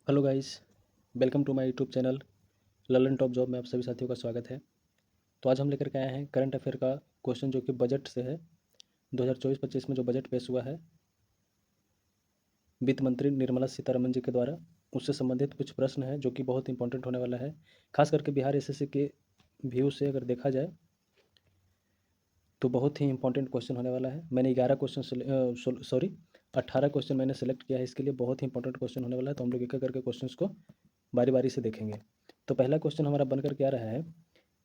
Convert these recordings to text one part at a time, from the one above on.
Hello guys, welcome to my YouTube channel Lallan top job में आप सभी साथियों का स्वागत है। तो आज हम लेकर के आए हैं करंट अफेयर का क्वेश्चन जो कि बजट से है। 2024-25 में जो बजट पेश हुआ है वित्त मंत्री निर्मला सीतारमन जी के द्वारा, उससे संबंधित कुछ प्रश्न हैं जो कि बहुत इंपॉर्टेंट होने वाला है। खास करके बिहार एसएससी के व्यू से अगर देखा जाए तो बहुत ही इंपॉर्टेंट क्वेश्चन होने वाला है। मैंने 18 क्वेश्चन मैंने सेलेक्ट किया है इसके लिए। बहुत ही इंपॉर्टेंट क्वेश्चन होने वाला है, तो हम लोग एक एक करके क्वेश्चंस को बारी बारी से देखेंगे। तो पहला क्वेश्चन हमारा बनकर क्या रहा है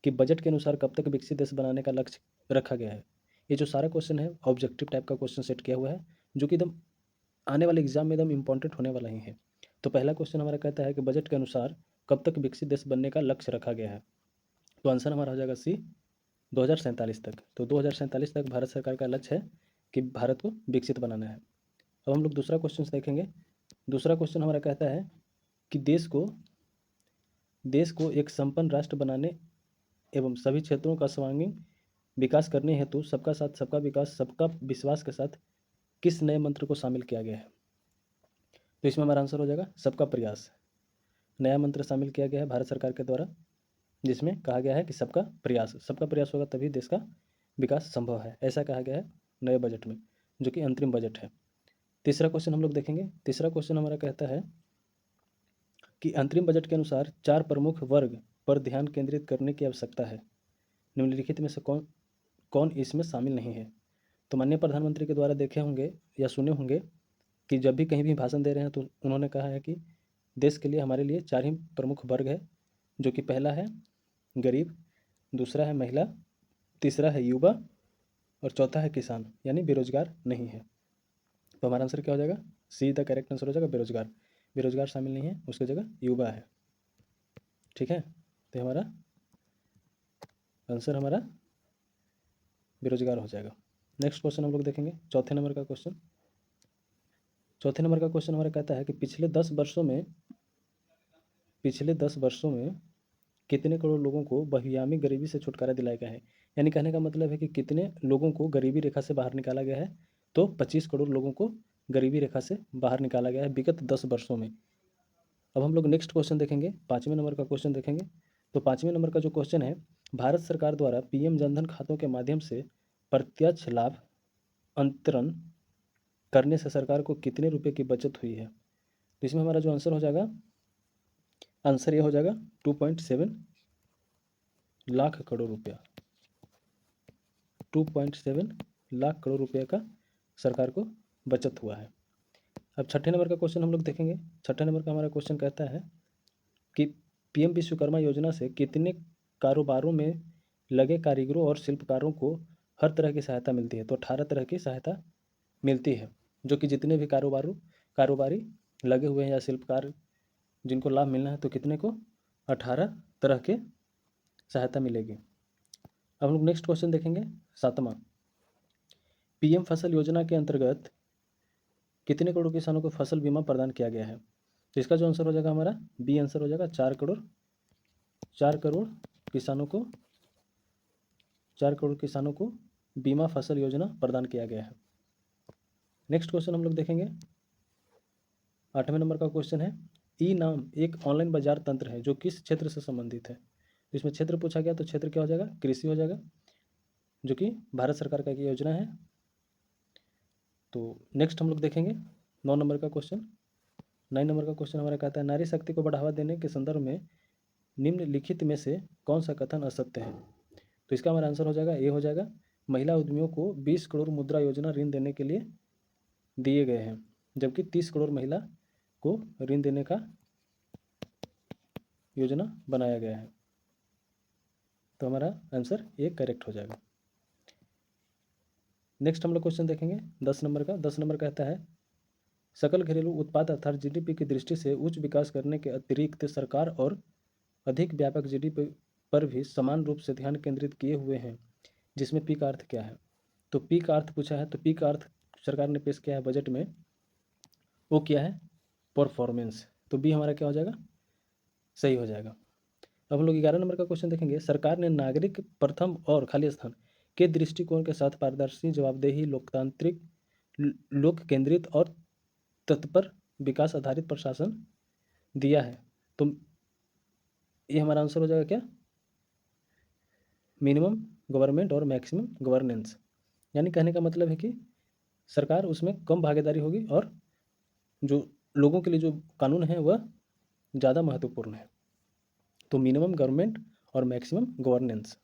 कि बजट के अनुसार कब तक विकसित देश बनाने का लक्ष्य रखा गया है। ये जो सारा क्वेश्चन है ऑब्जेक्टिव टाइप का क्वेश्चन सेट किया हुआ है, जो कि एकदम आने वाले एग्जाम में एकदम इंपॉर्टेंट होने वाला ही है। तो पहला क्वेश्चन हमारा कहता है कि बजट के अनुसार कब तक विकसित देश बनने का लक्ष्य रखा गया है। तो आंसर हमारा हो जाएगा सी, 2047 तक। तो 2047 तक भारत सरकार का लक्ष्य है कि भारत को विकसित बनाना है। अब हम लोग दूसरा क्वेश्चन देखेंगे। दूसरा क्वेश्चन हमारा कहता है कि देश को एक संपन्न राष्ट्र बनाने एवं सभी क्षेत्रों का सर्वांगीण विकास करने हेतु सबका साथ सबका विकास सबका विश्वास के साथ किस नए मंत्र को शामिल किया गया है। तो इसमें हमारा आंसर हो जाएगा सबका प्रयास। नया मंत्र शामिल किया गया है भारत सरकार के द्वारा, जिसमें कहा गया है कि सबका प्रयास होगा तभी देश का विकास संभव है, ऐसा कहा गया है नए बजट में, जो कि अंतरिम बजट है। तीसरा क्वेश्चन हम लोग देखेंगे। तीसरा क्वेश्चन हमारा कहता है कि अंतरिम बजट के अनुसार 4 प्रमुख वर्ग पर ध्यान केंद्रित करने की आवश्यकता है। निम्नलिखित में से कौन कौन इसमें शामिल नहीं है। तो माननीय प्रधानमंत्री के द्वारा देखे होंगे या सुने होंगे कि जब भी कहीं भी भाषण दे रहे हैं तो उन्होंने कहा है कि देश के लिए हमारे लिए 4 ही प्रमुख वर्ग है, जो कि पहला है गरीब, दूसरा है महिला, तीसरा है युवा और चौथा है किसान, यानी बेरोजगार नहीं है। तो हमारा आंसर क्या हो जाएगा, सी द करेक्ट आंसर हो जाएगा बेरोजगार। बेरोजगार शामिल नहीं है, उसकी जगह युवा है। ठीक है, तो हमारा आंसर हमारा बेरोजगार हो जाएगा। नेक्स्ट क्वेश्चन हम लोग देखेंगे, चौथे नंबर का क्वेश्चन। चौथे नंबर का क्वेश्चन हमारा कहता है कि पिछले 10 वर्षों में कितने करोड़ लोगों को बहुआयामी गरीबी से छुटकारा दिलाया गया है। यानी कहने का मतलब है कि कितने लोगों को गरीबी रेखा से बाहर निकाला गया है। तो 25 करोड़ लोगों को गरीबी रेखा से बाहर निकाला गया है विगत 10 वर्षों में। अब हम लोग नेक्स्ट क्वेश्चन देखेंगे, 5वें नंबर का क्वेश्चन देखेंगे। तो 5वें नंबर का जो क्वेश्चन है, भारत सरकार द्वारा पीएम जनधन खातों के माध्यम से प्रत्यक्ष लाभ अंतरण करने से सरकार को कितने रुपए की बचत हुई है। तो इसमें हमारा जो आंसर हो जाएगा, आंसर ये हो जाएगा 2.7 लाख करोड़ रुपया। 2.7 लाख करोड़ रुपये का सरकार को बचत हुआ है। अब छठे नंबर का क्वेश्चन हम लोग देखेंगे। छठे नंबर का हमारा क्वेश्चन कहता है कि पीएम विश्वकर्मा योजना से कितने कारोबारों में लगे कारीगरों और शिल्पकारों को हर तरह की सहायता मिलती है। तो 18 तरह की सहायता मिलती है, जो कि जितने भी कारोबारी लगे हुए हैं या शिल्पकार जिनको लाभ मिलना है, तो कितने को 18 तरह के सहायता मिलेगी। अब हम लोग नेक्स्ट क्वेश्चन देखेंगे, 7वां। पीएम फसल योजना के अंतर्गत कितने करोड़ किसानों को फसल बीमा प्रदान किया गया है। तो इसका जो आंसर हो जाएगा हमारा बी आंसर हो जाएगा 4 करोड़। 4 करोड़ किसानों को 4 करोड़ किसानों को बीमा फसल योजना प्रदान किया गया है। नेक्स्ट क्वेश्चन हम लोग देखेंगे, 8वें नंबर का क्वेश्चन है, ई नाम एक ऑनलाइन बाजार तंत्र है जो किस क्षेत्र से संबंधित है। तो इसमें क्षेत्र पूछा गया, तो क्षेत्र क्या हो जाएगा, कृषि हो जाएगा, जो कि भारत सरकार का एक योजना है। तो नेक्स्ट हम लोग देखेंगे 9 नंबर का क्वेश्चन। 9 नंबर का क्वेश्चन हमारा कहता है, नारी शक्ति को बढ़ावा देने के संदर्भ में निम्नलिखित में से कौन सा कथन असत्य है। तो इसका हमारा आंसर हो जाएगा ए हो जाएगा, महिला उद्यमियों को 20 करोड़ मुद्रा योजना ऋण देने के लिए दिए गए हैं, जबकि 30 करोड़ महिला को ऋण देने का योजना बनाया गया है। तो हमारा आंसर ए करेक्ट हो जाएगा। नेक्स्ट हम लोग क्वेश्चन देखेंगे 10 नंबर का। 10 नंबर कहता है, सकल घरेलू उत्पाद अर्थात जीडीपी की दृष्टि से उच्च विकास करने के अतिरिक्त सरकार और अधिक व्यापक जीडीपी पर भी समान रूप से ध्यान केंद्रित किए हुए हैं, जिसमें पी का अर्थ क्या है। तो पी का अर्थ पूछा है, तो पी का अर्थ सरकार ने पेश किया है बजट में, वो क्या है, परफॉर्मेंस। तो बी हमारा क्या हो जाएगा, सही हो जाएगा। अब हम लोग 11 नंबर का क्वेश्चन देखेंगे, सरकार ने नागरिक प्रथम और खाली स्थान के दृष्टिकोण के साथ पारदर्शी जवाबदेही लोक केंद्रित और तत्पर विकास आधारित प्रशासन दिया है, तो ये हमारा आंसर हो जाएगा क्या, मिनिमम गवर्नमेंट और मैक्सिमम गवर्नेंस। यानी कहने का मतलब है कि सरकार उसमें कम भागीदारी होगी और जो लोगों के लिए जो कानून है वह ज़्यादा महत्वपूर्ण है। तो मिनिमम गवर्नमेंट और मैक्सिमम गवर्नेंस।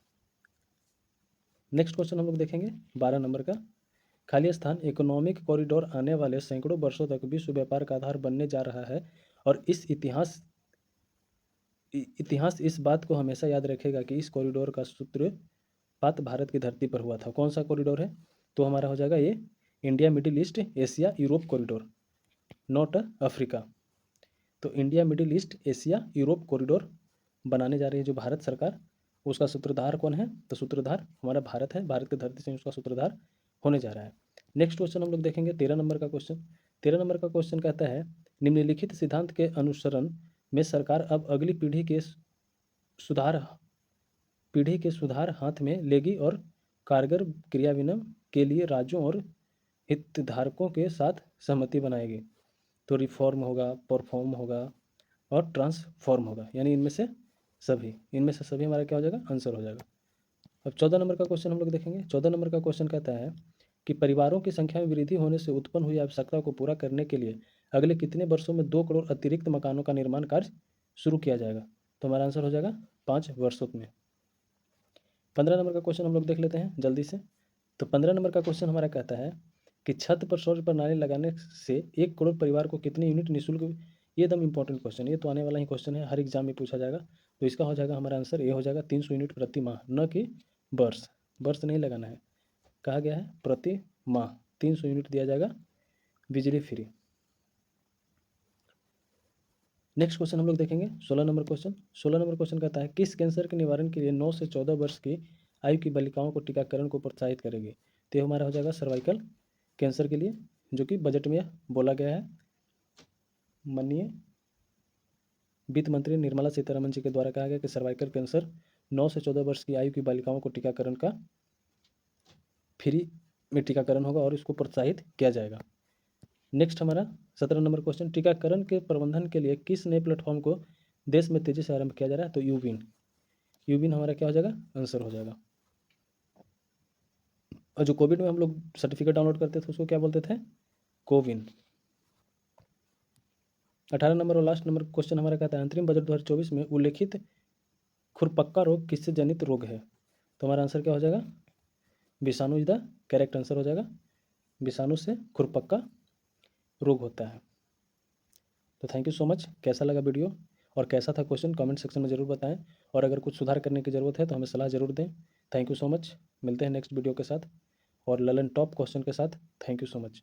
नेक्स्ट क्वेश्चन हम लोग देखेंगे 12 नंबर का। खाली स्थान इकोनॉमिक कॉरिडोर आने वाले सैकड़ों वर्षों तक विश्व व्यापार का आधार बनने जा रहा है और इतिहास इस बात को हमेशा याद रखेगा कि इस कॉरिडोर का सूत्रपात भारत की धरती पर हुआ था। कौन सा कॉरिडोर है, तो हमारा हो जाएगा ये India Middle East Asia Europe corridor, not Africa. तो India Middle East Asia Europe corridor बनाने जा रही है जो भारत सरकार, उसका सूत्रधार कौन है, तो सूत्रधार हमारा भारत है, भारत की धरती से उसका सूत्रधार होने जा रहा है। नेक्स्ट क्वेश्चन हम लोग देखेंगे 13 नंबर का क्वेश्चन। 13 नंबर का क्वेश्चन कहता है निम्नलिखित सिद्धांत के अनुसरण में सरकार अब अगली पीढ़ी के सुधार हाथ में लेगी और कारगर क्रियान्वयन के लिए राज्यों और हितधारकों के साथ सहमति बनाएगी। तो रिफॉर्म होगा, परफॉर्म होगा और ट्रांसफॉर्म होगा, यानी इनमें से सभी हमारा क्या हो जाएगा, आंसर हो जाएगा। अब 14 नंबर का क्वेश्चन हम लोग देखेंगे। 14 नंबर का क्वेश्चन कहता है कि परिवारों की संख्या में वृद्धि होने से उत्पन्न हुई आवश्यकता को पूरा करने के लिए अगले कितने वर्षों में 2 करोड़ अतिरिक्त मकानों का निर्माण कार्य शुरू किया जाएगा। तो हमारा आंसर हो जाएगा 5 वर्षों में। 15 नंबर का क्वेश्चन हम लोग देख लेते हैं जल्दी से। तो 15 नंबर का क्वेश्चन हमारा कहता है कि छत पर सौर प्रणाली लगाने से 1 करोड़ परिवार को कितने यूनिट निःशुल्क। ये एकदम इंपॉर्टेंट क्वेश्चन, ये तो आने वाला ही क्वेश्चन है, हर एग्जाम में पूछा जाएगा। तो इसका हो जाएगा हमारा आंसर, ये हो जाएगा 300 यूनिट प्रति माह, न कि वर्ष। वर्ष नहीं लगाना है, कहा गया है प्रति माह 300 यूनिट दिया जाएगा बिजली फ्री। नेक्स्ट क्वेश्चन हम लोग देखेंगे 16 नंबर क्वेश्चन। 16 नंबर क्वेश्चन कहता है किस कैंसर के निवारण के लिए 9 से 14 वर्ष की आयु की बालिकाओं को टीकाकरण को प्रोत्साहित करेगी। तो ये हमारा हो जाएगा सर्वाइकल कैंसर के लिए, जो कि बजट में बोला गया है। माननीय वित्त मंत्री निर्मला सीतारमन जी के द्वारा कहा गया कि सर्वाइकल कैंसर 9 से 14 वर्ष की आयु की बालिकाओं को टीकाकरण का फ्री में टीकाकरण होगा और इसको प्रोत्साहित किया जाएगा। नेक्स्ट हमारा 17 नंबर क्वेश्चन, टीकाकरण के प्रबंधन के लिए किस नए प्लेटफॉर्म को देश में तेजी से आरंभ किया जा रहा है। तो यूविन हमारा क्या हो जाएगा, आंसर हो जाएगा। और जो कोविड में हम लोग सर्टिफिकेट डाउनलोड करते थे उसको क्या बोलते थे, कोविन। 18 नंबर और लास्ट नंबर क्वेश्चन हमारा कहता है अंतरिम बजट 2024 में उल्लेखित खुरपक्का रोग किससे जनित रोग है। तो हमारा आंसर क्या हो जाएगा, विषाणु इज द करेक्ट आंसर हो जाएगा। विषाणु से खुरपक्का रोग होता है। तो थैंक यू सो मच। कैसा लगा वीडियो और कैसा था क्वेश्चन कमेंट सेक्शन में ज़रूर बताएं, और अगर कुछ सुधार करने की ज़रूरत है तो हमें सलाह ज़रूर दें। Thank you so much. मिलते हैं नेक्स्ट वीडियो के साथ और ललन टॉप क्वेश्चन के साथ। Thank you so much.